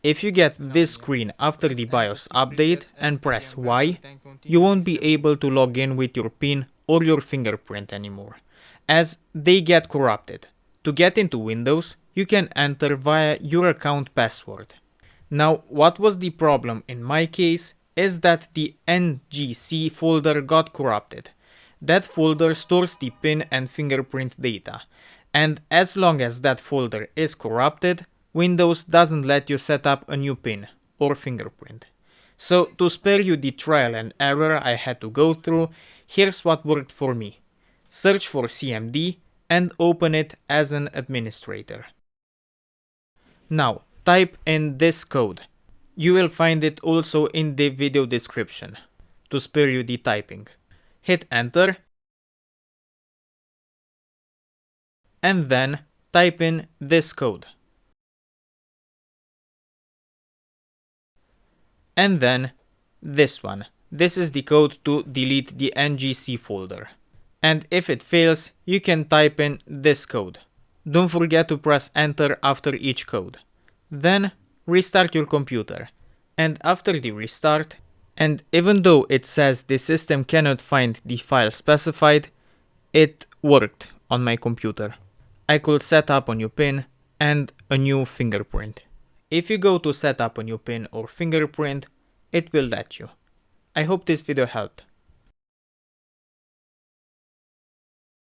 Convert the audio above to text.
If you get this screen after the BIOS update and press Y, you won't be able to log in with your PIN or your fingerprint anymore, as they get corrupted. To get into Windows, you can enter via your account password. Now, what was the problem in my case is that the NGC folder got corrupted. That folder stores the PIN and fingerprint data, and as long as that folder is corrupted, Windows doesn't let you set up a new PIN or fingerprint. So to spare you the trial and error I had to go through, here's what worked for me. Search for CMD and open it as an administrator. Now, type in this code. You will find it also in the video description, to spare you the typing. Hit enter, and then type in this code. And then this one. This is the code to delete the NGC folder. And if it fails, you can type in this code. Don't forget to press enter after each code. Then restart your computer. And after the restart, and even though it says the system cannot find the file specified, it worked on my computer. I could set up a new PIN and a new fingerprint. If you go to set up a new PIN or fingerprint, it will let you. I hope this video helped.